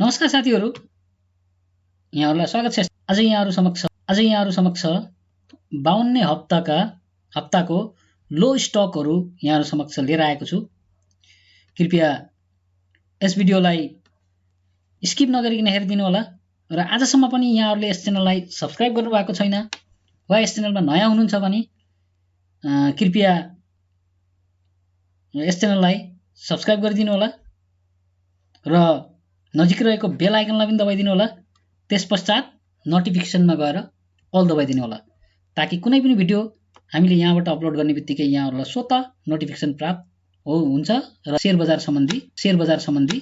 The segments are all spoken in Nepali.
नमस्कार साथीहरु, यहाँहरुलाई स्वागत छ। आज यहाँहरु समक्ष 52ने हप्ताको लो स्टकहरु यहाँहरु समक्ष लिएर आएको छु। कृपया यस भिडियोलाई स्किप नगरिकन हेरिदिनु होला र आजसम्म पनि यहाँहरुले यस च्यानललाई सब्स्क्राइब गर्नु भएको छैन वा यस च्यानलमा नयाँ हुनुहुन्छ भने कृपया यस च्यानललाई सब्स्क्राइब गरिदिनु होला र नजिक रहेको बेल आइकनलाई पनि दबाइदिनु होला। त्यसपश्चात नोटिफिकेसनमा गएर अल दबाइदिनु होला ताकि कुनै पनि भिडियो हामीले यहाँबाट अपलोड गर्ने बित्तिकै यहाँहरुलाई स्वतः नोटिफिकेसन प्राप्त हुन्छ र शेयर बजार सम्बन्धी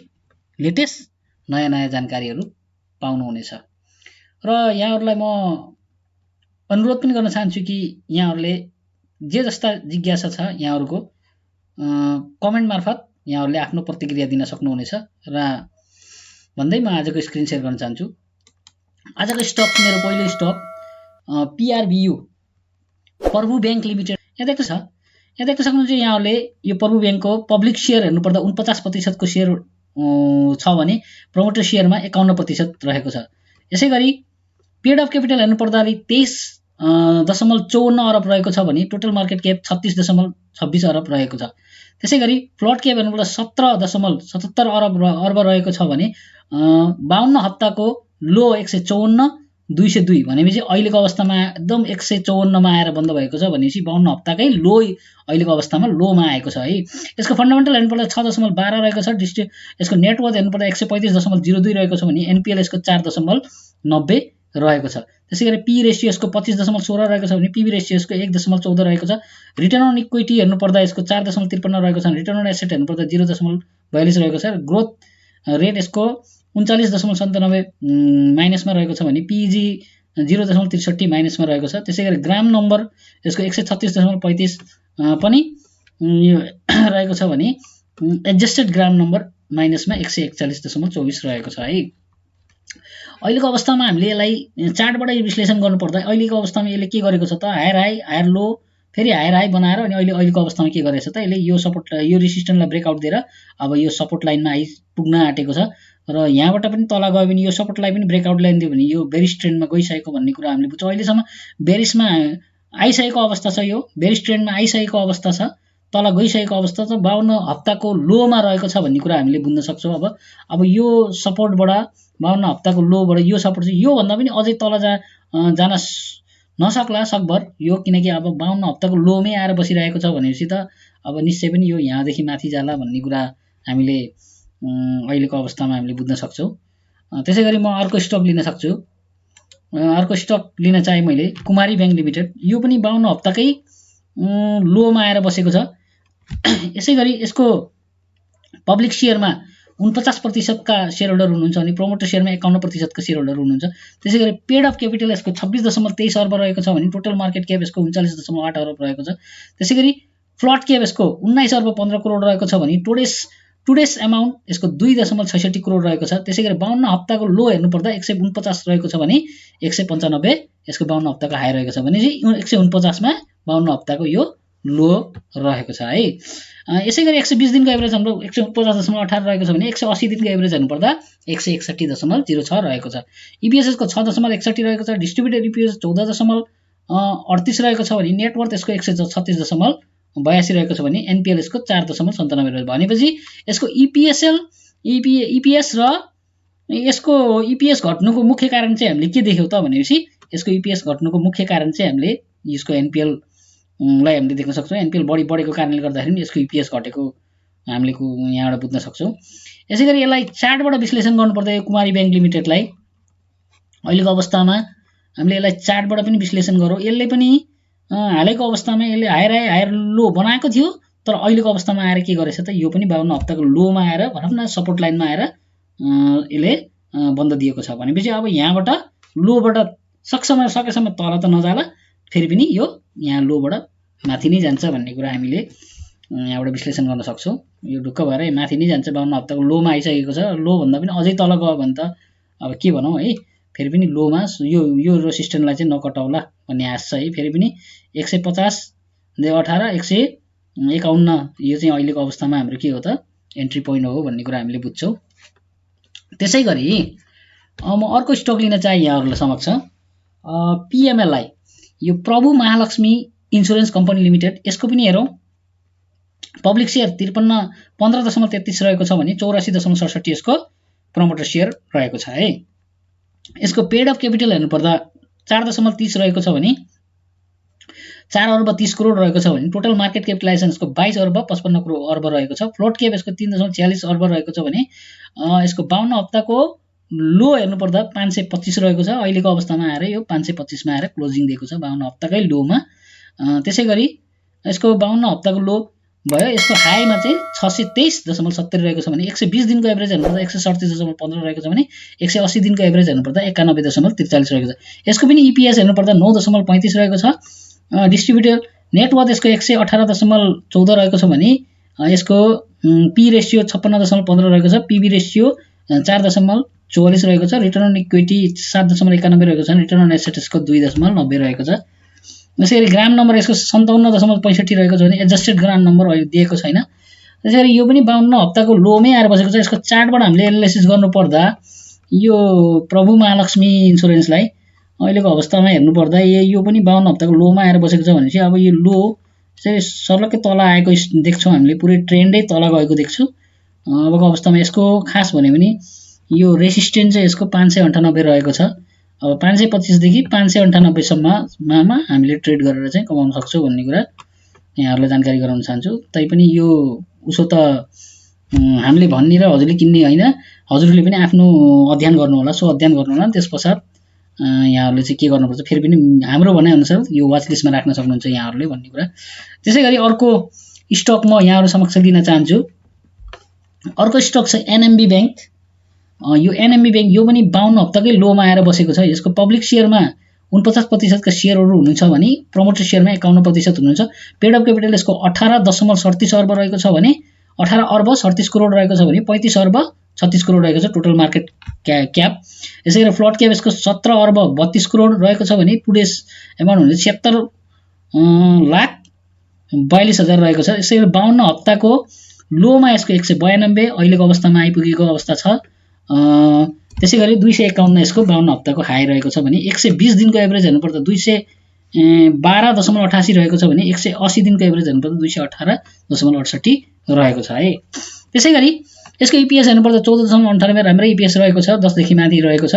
लेटेस्ट नयाँ जानकारीहरु पाउनु हुनेछ। र यहाँहरुलाई म अनुरोध पनि गर्न चाहन्छु कि यहाँहरुले जे जस्ता जिज्ञासा छ यहाँहरुको कमेन्ट मार्फत यहाँहरुले आफ्नो प्रतिक्रिया दिन सक्नुहुनेछ र भन्दै म आजको स्क्रिन शेयर गर्न चाहन्छु। आजको स्टक मेरो पहिलो स्टक PRVU प्रभु बैंक लिमिटेड। यहाँ देख्न सक्नुहुन्छ यहाँहरुले यो प्रभु बैंकको पब्लिक शेयर हेर्नु पर्दा 49% को शेयर छ भने प्रमोटर शेयरमा 51% रहेको छ। यसैगरी पेड अफ क्यापिटल हेर्नु पर्दा 23.54 अरब रहेको छ भने टोटल मार्केट क्याप 36.26 अरब रहेको छ। त्यसैगरी फ्लोट क्याप हेर्नु पर्दा 17.77 अर्ब रहेको छ भने 52 हप्ताको लो 154.202 भनेपछि अहिलेको अवस्थामा एकदम 154 मा आएर बन्द भएको छ भनेपछि 52 हप्ताकै लो अहिलेको अवस्थामा लो मा आएको छ है। यसको फन्डामेन्टल हेर्नु पर्दा 6.12 रहेको छ। यसको नेट वर्थ हेर्नु पर्दा 135.02 रहेको छ भने एनपीएल यसको 4.90 रहेको छ। त्यसैगरी पी रेशियो यसको 25.16 रहेको छ भने पीबी रेशियो यसको 1.14 रहेको छ। रिटर्न अन इक्विटी हेर्नु पर्दा यसको 4.53 रहेको छ। रिटर्न अन एसेट हेर्नु पर्दा 0.42 रहेको छ। ग्रोथ रेट यसको 39.97 माइनसमा रहेको छ भने पीजी 0.63 माइनसमा रहेको छ। त्यसैगरी ग्राम नम्बर यसको 136.35 पनि रहेको छ भने एडजस्टेड ग्राम नम्बर माइनसमा 141.24 रहेको छ है। अहिलेको अवस्थामा हामीले यसलाई चार्टबाट विश्लेषण गर्नुपर्दा अहिलेको अवस्थामा यसले के गरेको छ त हायर हाई हायर लो फेरि हायर हाई बनाएर अनि अहिलेको अवस्थामा के गरेछ त यसले यो सपोर्ट यो रेसिस्टेन्सलाई ब्रेकआउट दिएर अब यो सपोर्ट लाइनमा पुग्न आँटेको छ र यहाँबाट पनि तल गयो भने यो सपोर्टलाई पनि ब्रेकआउट लाइन दियो भने यो बेरिश ट्रेन्डमा गइसकेको भन्ने कुरा हामीले बुझ्छौँ। अहिलेसम्म बेरिशमा आइसकेको अवस्था छ, यो बेरिश ट्रेन्डमा आइसकेको अवस्था छ, तल गइसकेको अवस्था छ, 52 हप्ताको लोमा रहेको छ भन्ने कुरा हामीले बुझ्न सक्छौँ। अब यो सपोर्टबाट 52 हप्ताको लोबाट यो सपोर्ट चाहिँ यो भन्दा पनि अझै तल जान नसक्ला सकभर यो, किनकि अब 52 हप्ताको लोमै आएर बसिरहेको छ भनेपछि त अब निश्चय पनि यो यहाँदेखि माथि जाला भन्ने कुरा हामीले अहिलेको अवस्थामा हामीले बुझ्न सक्छौँ। त्यसैगरी म अर्को स्टक लिन सक्छु। अर्को स्टक लिन चाहे मैले कुमारी बैंक लिमिटेड। यो पनि 52 हप्ताकै लोमा आएर बसेको छ। यसैगरी यसको पब्लिक शेयरमा 49% का शेयर होल्डर हुनुहुन्छ अनि प्रमोटर शेयरमा 51% का शेयर होल्डर हुनुहुन्छ। त्यसैगरी पेड अफ क्यापिटल यसको 26.23 अर्ब रहेको छ भने टोटल मार्केट क्याप यसको 39.8 अरब रहेको छ। त्यसैगरी फ्लोट क्याप यसको 19 अर्ब 15 करोड रहेको छ भने टुडेस अमाउन्ट यसको 2.66 करोड रहेको छ। त्यसैगरी 52 हप्ताको लो हेर्नु पर्दा 149 रहेको छ भने 195 यसको 52 हप्ताको हाई रहेको छ भने 149 मा 52 हप्ताको यो लो रहेको छ है। यसैगरी 120 दिनको एभरेज हाम्रो 149.18 रहेको छ भने 180 दिनको एभरेज हेर्नु पर्दा 161.06 रहेको छ। ईपीएस यसको 6.61 रहेको छ। डिस्ट्रिब्युटेड ईपीएस 14.38 रहेको छ भने नेट वर्थ यसको 136.82 रहेको छ भने एनपीएल यसको 4.97 रहेको भनेपछि यसको ईपीएस र यसको ईपीएस घट्नुको मुख्य कारण चाहिँ हामीले के देख्यौ त भनेपछि यसको ईपीएस घट्नुको मुख्य कारण चाहिँ हामीले यसको एनपीएल लाई हामीले देख्न सक्छौँ। एनपीएल बढेको कारणले गर्दाखेरि यसको ईपीएस घटेको हामीले यहाँबाट बुझ्न सक्छौँ। यसैगरी यसलाई चार्टबाट विश्लेषण गर्नुपर्दा यो कुमारी बैंक लिमिटेडलाई अहिलेको अवस्थामा हामीले यसलाई चार्टबाट पनि विश्लेषण गरौँ। यसले पनि हालैको अवस्थामा यसले हायर लो बनाएको थियो तर अहिलेको अवस्थामा आएर के गरेछ त यो पनि 52 हप्ताको लोमा आएर भनौँ न सपोर्ट लाइनमा आएर यसले बन्द दिएको छ भनेपछि अब यहाँबाट लोबाट सकेसम्म तल त नजाला फेरि पनि यो यहाँ लोबाट माथि नै जान्छ भन्ने कुरा हामीले यहाँबाट विश्लेषण गर्न सक्छौँ। यो ढुक्क भएर माथि नै जान्छ, 52 हप्ताको लोमा आइसकेको छ। लो भन्दा पनि अझै तल गयो भने त अब के भनौँ है, फेरि पनि लोमा यो रेसिस्टेन्सलाई चाहिँ नकटाउला भन्ने आश छ है। फेरि पनि 150.18 151 यो चाहिँ अहिलेको अवस्थामा हाम्रो के हो त एन्ट्री पोइन्ट हो भन्ने कुरा हामीले बुझ्छौँ। त्यसै गरी म अर्को स्टक लिन चाहे यहाँहरूलाई समक्ष PMLI, यो प्रभु महालक्ष्मी इन्सुरेन्स कम्पनी लिमिटेड। यसको पनि हेरौँ, पब्लिक सेयर 15.33 रहेको छ भने 84.67 यसको प्रमोटर सेयर रहेको छ है। यसको पेड अफ क्यापिटल हेर्नुपर्दा 4.30 रहेको छ भने 4 अर्ब 30 करोड रहेको छ भने टोटल मार्केट क्यापिटलाइजेसन यसको 22 अर्ब 55 अर्ब रहेको छ। फ्लोट क्याप यसको 3.46 अर्ब रहेको छ भने यसको 52 हप्ताको लो हेर्नुपर्दा 525 रहेको छ। अहिलेको अवस्थामा आएर यो 525 मा आएर क्लोजिङ दिएको छ 52 हप्ताकै लोमा। त्यसै गरी यसको 52 हप्ताको लो भयो, यसको हाईमा चाहिँ 623.70 रहेको छ भने 120 दिनको एभरेज हेर्नुपर्दा 137.15 रहेको छ भने 180 दिनको एभरेज हेर्नुपर्दा 91.43 रहेको छ। यसको पनि EPS हेर्नुपर्दा 9.35 रहेको छ। डिस्ट्रिब्युटर नेटवर्थ यसको 118.14 रहेको छ भने यसको P रेशियो 56.15 रहेको छ। PB रेशियो 4.44 रहेको छ। रिटर्न अन इक्विटी 7.91 रहेको छ। रिटर्न अन एसेट यसको 2.90 रहेको छ। त्यसैगरी ग्राम नम्बर यसको 57.65 रहेको छ भने एडजस्टेड ग्राम नम्बर अहिले दिएको छैन। त्यसैगरी यो पनि 52 हप्ताको लोमै आएर बसेको छ। यसको चार्टबाट हामीले एनालाइसिस गर्नुपर्दा यो प्रभु महालक्ष्मी इन्सुरेन्सलाई अहिलेको अवस्थामा हेर्नुपर्दा यो पनि 52 हप्ताको लोमा आएर बसेको छ भने चाहिँ अब यो लो चाहिँ सर्लक्कै तल आएको देख्छौँ हामीले, पुरै ट्रेन्डै तल गएको देख्छु। अबको अवस्थामा यसको खास भन्यो भने यो रेसिस्टेन्स चाहिँ यसको 598 रहेको छ। अब 525 देखि 598 सम्ममा हामीले ट्रेड गरेर चाहिँ कमाउन सक्छौँ भन्ने कुरा यहाँहरूलाई जानकारी गराउन चाहन्छु। तैपनि यो उसो त हामीले भन्ने र हजुरले किन्ने होइन, हजुरले पनि आफ्नो अध्ययन गर्नु होला। सो अध्ययन गर्नु होला, त्यसपश्चात यहाँहरूले चाहिँ के गर्नुपर्छ फेरि पनि हाम्रो भनाइअनुसार यो वाच लिस्टमा राख्न सक्नुहुन्छ यहाँहरूले भन्ने कुरा। त्यसै गरी अर्को स्टक म यहाँहरू समक्ष लिन चाहन्छु। अर्को स्टक छ NMB ब्याङ्क। यो NMB ब्याङ्क यो पनि 52 हप्ताकै लोमा आएर बसेको छ। यसको पब्लिक सेयरमा 49% का सेयरहरू हुनुहुन्छ भने प्रमोटर सेयरमा 51% हुनुहुन्छ। पेड अफ क्यापिटल यसको 18.37 अर्ब रहेको छ भने 18 अर्ब 37 करोड रहेको छ भने 35 अर्ब 36 करोड रहेको छ टोटल मार्केट क्याप। यसै गरी फ्लोट क्याप यसको 17 अर्ब 32 करोड रहेको छ भने टुडेस एमाउन्ट हुने 76,42,000 रहेको छ। यसै गरी 52 हप्ताको लोमा यसको 192 अहिलेको अवस्थामा आइपुगेको अवस्था छ। त्यसै गरी 251 यसको 52 हप्ताको हाई रहेको छ भने 120 दिनको एभरेज हेर्नुपर्दा 212.88 रहेको छ भने 180 दिनको एभरेज हेर्नुपर्दा 218.68 रहेको छ है। त्यसै गरी यसको EPS हेर्नुपर्दा 14.98 राम्रै EPS रहेको छ, 10 देखि माथि रहेको छ।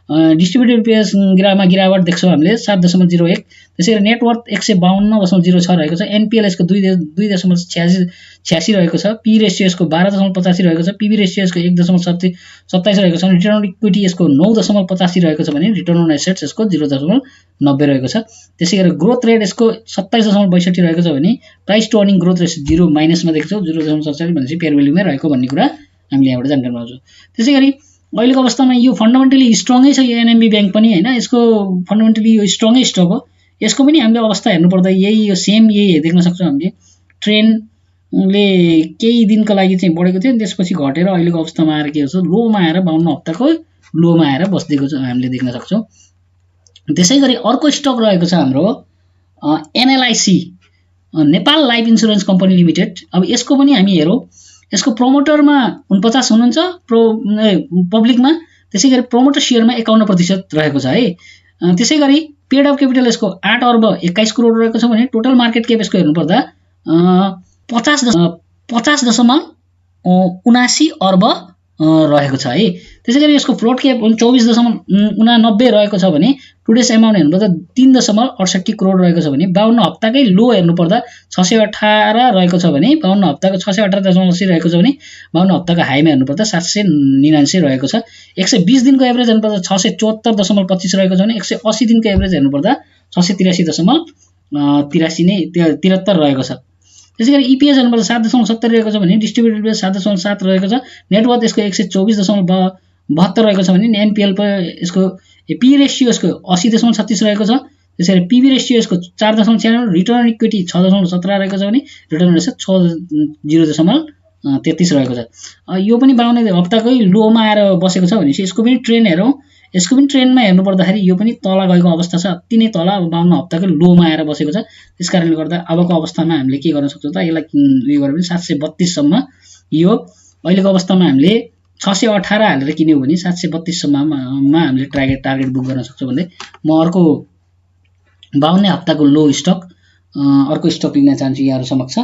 डिस्ट्रिब्युटेड EPS मा गिरावट देख्छौँ हामीले 7.01। त्यसै गरी नेटवर्थ 152.06 रहेको छ। NPL यसको 2.86 रहेको छ। P रेशियो यसको 12.85 रहेको छ। PB रेशियो यसको 1.27 रहेको छ। रिटर्न अन इक्विटी यसको 9.85 रहेको छ भने रिटर्न अन एसेट्स यसको 0.90 रहेको छ। त्यसै गरी ग्रोथ रेट यसको 27.62 रहेको छ भने price to earning growth rate 0 माइनसमा देख्छौँ। 0.47 भनेपछि पेयर भ्यालुमै रहेको भन्ने कुरा हामीले यहाँबाट जानकारी पाउँछौँ। त्यसै गरी अहिलेको अवस्थामा यो फन्डामेन्टली स्ट्रङै छ यो NMB ब्याङ्क पनि होइन, यसको फन्डामेन्टली यो स्ट्रङै स्टक हो। यसको पनि हामीले अवस्था हेर्नुपर्दा यो सेम यही देख्न सक्छौँ हामीले। ट्रेन्डले केही दिनको लागि चाहिँ बढेको थियो, त्यसपछि घटेर अहिलेको अवस्थामा आएर के हुन्छ लोमा आएर 52 हप्ताको लोमा आएर बस्दिएको छ हामीले देख्न सक्छौँ। त्यसै गरी अर्को स्टक रहेको छ हाम्रो NLIC Nepal life insurance company limited. अब यसको पनि हामी हेरौँ, यसको प्रमोटरमा 49 हुनुहुन्छ पब्लिकमा। त्यसै गरी प्रमोटर सेयरमा 51% रहेको छ है। त्यसै गरी पेड अफ क्यापिटल यसको 8 अर्ब 21 करोड रहेको छ भने टोटल मार्केट क्याप यसको हेर्नुपर्दा 50.79 अर्ब रहेको छ है। त्यसै गरी यसको फ्लोट क्याप 24.89 रहेको छ भने टुडेस एमाउन्ट हेर्नुपर्दा 3.68 करोड रहेको छ भने 52 हप्ताकै लो हेर्नुपर्दा 618 रहेको छ भने 52 हप्ताको 618.80 रहेको छ भने 52 हप्ताको हाईमा हेर्नुपर्दा 799 रहेको छ। 120 दिनको एभरेज हेर्नुपर्दा 674.25 रहेको छ भने 180 दिनको एभरेज हेर्नुपर्दा 683.73 रहेको छ। त्यसै गरी EPS हेर्नुपर्दा 7.70 रहेको छ भने डिस्ट्रिब्युटेड EPS 7.7 रहेको छ। नेटवर्थ यसको 124.72 रहेको छ भने NPL यसको P रेशियो यसको 80.36 रहेको छ। त्यसै गरी PB रेशियो यसको 4.96, रिटर्न अन इक्विटी 6.17 रहेको छ भने रिटर्न अन एसेट 0.33 रहेको छ। यो पनि 52 हप्ताकै लोमा आएर बसेको छ भनेपछि यसको पनि ट्रेन्ड हेरौँ। यसको पनि ट्रेन्डमा हेर्नुपर्दाखेरि यो पनि तल गएको अवस्था छ, अति नै तल। अब 52 हप्ताकै लोमा आएर बसेको छ। त्यसकारणले गर्दा अबको अवस्थामा हामीले के गर्न सक्छौँ त यसलाई उयो गऱ्यो भने 732 सम्म यो अहिलेको अवस्थामा हामीले 618 हालेर किन्यौ भने 732 सम्ममा हामीले टार्गेट बुक गर्न सक्छौँ भन्दै म अर्को 52 हप्ताको लो स्टक अर्को स्टक लिन चाहन्छु यहाँहरु समक्ष।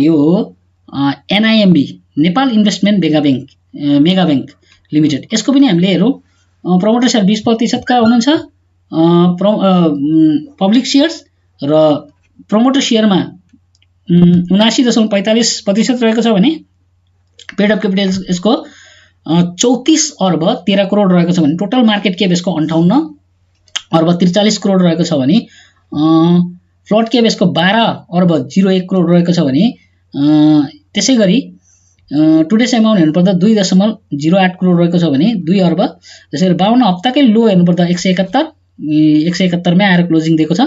यो हो NIMB Nepal investment mega bank limited. यसको पनि हामीले हेरौँ प्रमोटर शेयर 20% का हुनुहुन्छ, पब्लिक शेयर्स र प्रमोटर शेयरमा 79.45% रहेको छ भने पेड अफ क्यापिटल यसको 34 अर्ब 13 करोड रहेको छ भने टोटल मार्केट क्याप यसको 58 अर्ब 43 करोड रहेको छ भने फ्लोट क्याप यसको 12 अर्ब 01 करोड रहेको छ भने त्यसैगरी टुडेस अमाउन्ट हेर्नुपर्दा 2.08 करोड रहेको छ भने 2 अर्ब। त्यसैगरी 52 हप्ताकै लो हेर्नुपर्दा 171 मै आएर क्लोजिङ दिएको छ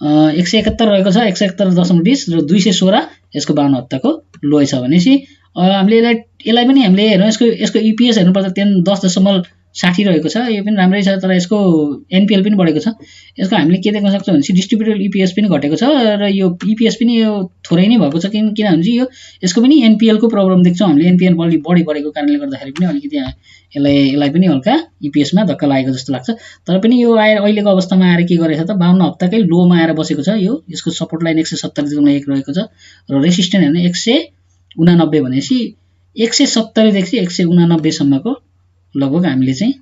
171 रहेको छ 171.20 र 216 यसको 52 हप्ताको लो छ भनेपछि हामीले यसलाई पनि हामीले हेर्नु यसको EPS हेर्नुपर्दा 10.60 रहेको छ। यो पनि राम्रै छ तर यसको NPL पनि बढेको छ। यसको हामीले के देख्न सक्छौँ भने डिस्ट्रिब्युटेड EPS पनि घटेको छ र यो EPS पनि यो थोरै नै भएको छ किनभने यो यसको पनि NPL को प्रब्लम देख्छौँ हामीले। NPL बढी बढेको कारणले गर्दाखेरि पनि अलिकति यसलाई पनि हल्का EPS मा धक्का लागेको जस्तो लाग्छ। तर पनि यो अहिलेको अवस्थामा आएर के गरेछ त 52 हप्ताकै लोमा आएर बसेको छ। यसको सपोर्ट लाइन 170.1 रहेको छ र रेसिस्टेन्स हेर्ने 189 भनेपछि 170 देखि 189 सम्मको लगभग हामीले चाहिँ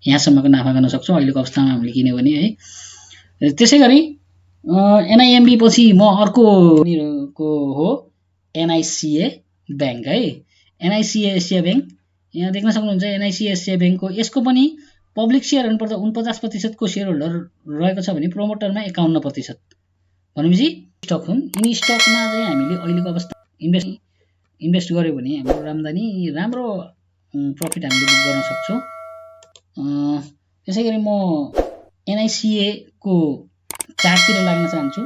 यहाँसम्मको नाफा गर्न सक्छौँ अहिलेको अवस्थामा हामीले किन्यो भने है। त्यसैगरी NIMB पछि म अर्को हो NICA बैंक है। NICA एसिया बैंक यहाँ देख्न सक्नुहुन्छ NICA एसिया बैंकको यसको पनि पब्लिक शेयर हेर्नुपर्दा 49% को शेयर होल्डर रहेको छ भने प्रोमोटरमा 51% भनेपछि स्टक हुन्। यिनी स्टकमा चाहिँ हामीले अहिलेको अवस्था इन्भेस्ट गर्यो भने हाम्रो राम्रो प्रफिट हामीले बुक गर्न सक्छौँ। त्यसैगरी म NICA को चार्टतिर लाग्न चाहन्छु।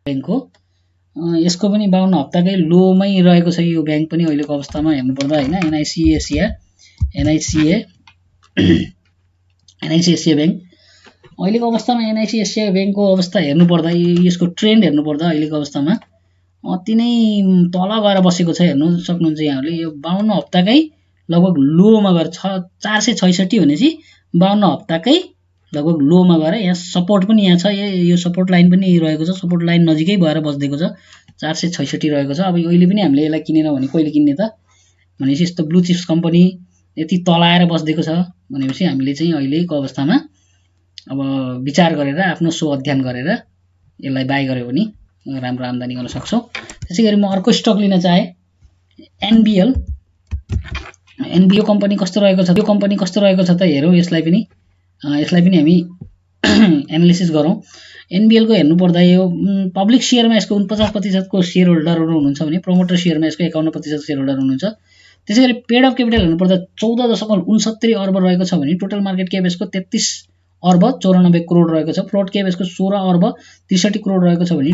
बैंकको यसको पनि 52 हप्ताकै लोमै रहेको छ यो बैंक पनि अहिलेको अवस्थामा हेर्नुपर्दा हैन। NICA एसिया बैंक अहिलेको अवस्थामा NICA एसिया बैंकको अवस्था हेर्नुपर्दा यसको ट्रेन्ड हेर्नुपर्दा अहिलेको अवस्थामा अति नै तल गएर बसेको छ। हेर्नु सक्नुहुन्छ यहाँले यो 52 हप्ताकै लगभग लोमा गएर 466 भनेपछि 52 हप्ताकै लगभग लोमा गएर यहाँ सपोर्ट पनि यहाँ छ। यो सपोर्ट लाइन पनि रहेको छ। सपोर्ट लाइन नजिकै भएर बस्देको छ 466 रहेको छ। अब अहिले पनि हामीले यसलाई किनेन भने कहिले किन्ने त भनेपछि यस्तो ब्लू चिप्स कम्पनी यति तलाएर बस्देको छ भनेपछि हामीले चाहिँ अहिलेको अवस्थामा अब विचार गरेर आफ्नो सो अध्ययन गरेर यसलाई बाइ गर्यो भने राम्रो आम्दानी गर्न सक्छौँ। त्यसैगरी म अर्को स्टक लिन चाहे NBL कम्पनी कस्तो रहेको छ। यो कम्पनी कस्तो रहेको छ त हेरौँ। यसलाई पनि हामी एनालिसिस गरौँ। NBL को हेर्नुपर्दा यो पब्लिक शेयरमा यसको 49% को शेयर होल्डरहरू हुनुहुन्छ भने प्रोमोटर शेयरमा यसको 51% शेयर होल्डर हुनुहुन्छ। त्यसैगरी पेड अफ क्यापिटल हेर्नुपर्दा 14.69 अर्ब रहेको छ भने टोटल मार्केट क्याप यसको 33 अर्ब 94 करोड रहेको छ। फ्लोट क्याप यसको 16 अर्ब 63 करोड रहेको छ भने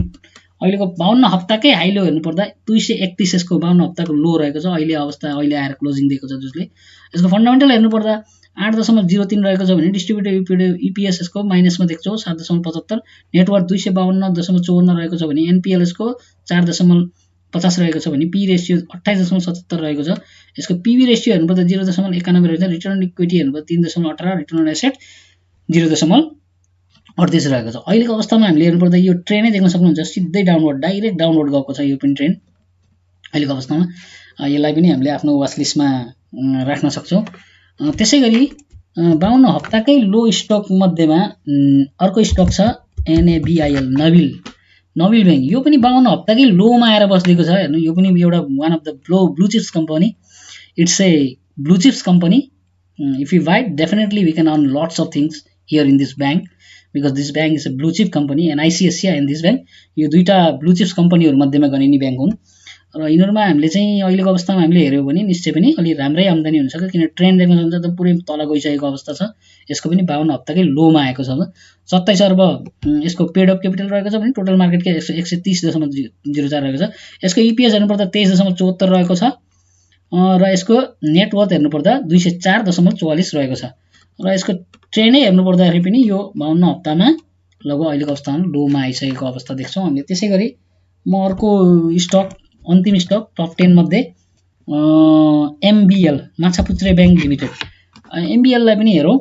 अहिलेको 52 हप्ताकै हाई लो हेर्नुपर्दा 231 यसको 52 हप्ताको लो रहेको छ। अहिले आएर क्लोजिङ दिएको छ जसले यसको फन्डामेन्टल हेर्नुपर्दा 8.03 रहेको छ भने डिस्ट्रिब्युटेड EPS यसको माइनसमा देख्छौँ 7.75। नेटवर्थ 252.54 रहेको छ भने NPL यसको 4.50 रहेको छ भने P रेशियो 28.77 रहेको छ। यसको PB रेशियो हेर्नुपर्दा 0.91 रहेको छ। रिटर्न अन इक्विटी हेर्नुपर्दा 3.18, रिटर्न अन एसेट 0.38 रहेको छ। अहिलेको अवस्थामा हामीले हेर्नुपर्दा यो ट्रेन्डै देख्न सक्नुहुन्छ सिधै डाइरेक्ट डाउनवर्ड गएको छ यो पनि ट्रेन्ड अहिलेको अवस्थामा। यसलाई पनि हामीले आफ्नो वाच लिस्टमा राख्न सक्छौँ। त्यसैगरी 52 हप्ताकै लो स्टक मध्येमा अर्को स्टक छ NABIL नबिल बैंक। यो पनि 52 हप्ताकै लोमा आएर बस्देको छ। हेर्नु यो पनि एउटा one of the blue chips company. It's a blue chips company. If you buy definitely we can earn lots of things here in this bank because this bank is a blue chip company and ICICI and this bank यो दुईटा ब्लू चिप्स कम्पनीहरु मध्येमा गनिने बैंक हुन् र यिनीहरुमा हामीले चाहिँ अहिलेको अवस्थामा हामीले हेर्यौ भने निश्चय पनि अलि राम्रै आम्दानी हुन्छ किन ट्रेन्ड देख्न सक्नुहुन्छ त पुरै तल गइसकेको अवस्था छ। यसको पनि 52 हप्ताकै लोमा आएको छ। 27 अर्ब यसको पेड अफ क्यापिटल रहेको छ भने टोटल मार्केट क्याप 130.04 रहेको छ। यसको EPS हेर्नुपर्दा 23.74 रहेको छ र यसको नेटवर्थ हेर्नुपर्दा 204.44 रहेको छ र यसको ट्रेन्डै हेर्नुपर्दाखेरि पनि यो 52 हप्तामा लगभग अहिलेको अवस्थामा लोमा आइसकेको अवस्था देख्छौँ हामीले। त्यसैगरी म अर्को स्टक अन्तिम स्टक टप 10 मध्ये MBL Machhapuchchhre bank limited, MBL लाई पनि हेरौँ।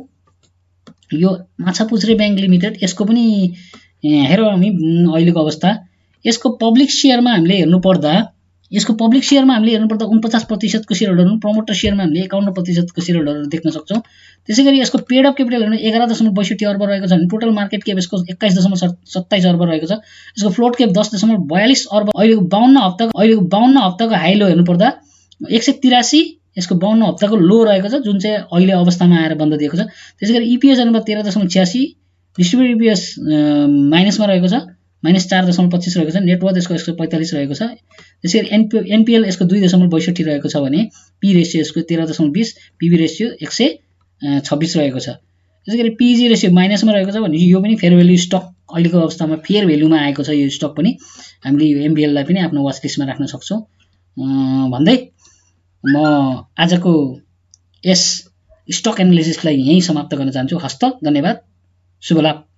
यो माछापुच्छ्रे बैंक लिमिटेड यसको पनि हेरौँ हामी अहिलेको अवस्था। यसको पब्लिक शेयरमा हामीले हेर्नुपर्दा 49% को शेयर होल्डर, प्रमोटर शेयरमा हामीले 51% को शेयर होल्डर देख्न सक्छौँ। त्यसैगरी यसको पेड अफ क्यापिटल हेर्नु 11.62 अर्ब रहेको छ भने टोटल मार्केट क्याप यसको 21.27 अर्ब रहेको छ। यसको फ्लोट क्याप 10.42 अर्ब। अहिलेको 52 हप्ताको हाई लो हेर्नुपर्दा 183, यसको 52 हप्ताको लो रहेको छ जुन चाहिँ अहिले अवस्थामा आएर बन्द दिएको छ। त्यसैगरी EPS हेर्नुपर्दा 13.86, डिस्ट्रिब्युटेड EPS माइनसमा रहेको छ, -4.25 रहेको छ। नेटवर्थ यसको 145 रहेको छ। त्यसैगरी NPL यसको 2.62 रहेको छ भने P रेशियो यसको 13.20, PB रेशियो 126 रहेको छ। त्यसैगरी PEG रेशियो माइनसमा रहेको छ भने यो पनि फेयर भ्यालु स्टक अहिलेको अवस्थामा फेयर भ्यालुमा आएको छ। यो स्टक पनि हामीले यो MBL लाई पनि आफ्नो वाच लिस्टमा राख्न सक्छौँ भन्दै म आजको यस स्टक एनालिसिसलाई यही समाप्त गर्न चाहन्छु। हस्त, धन्यवाद, शुभ लाभ।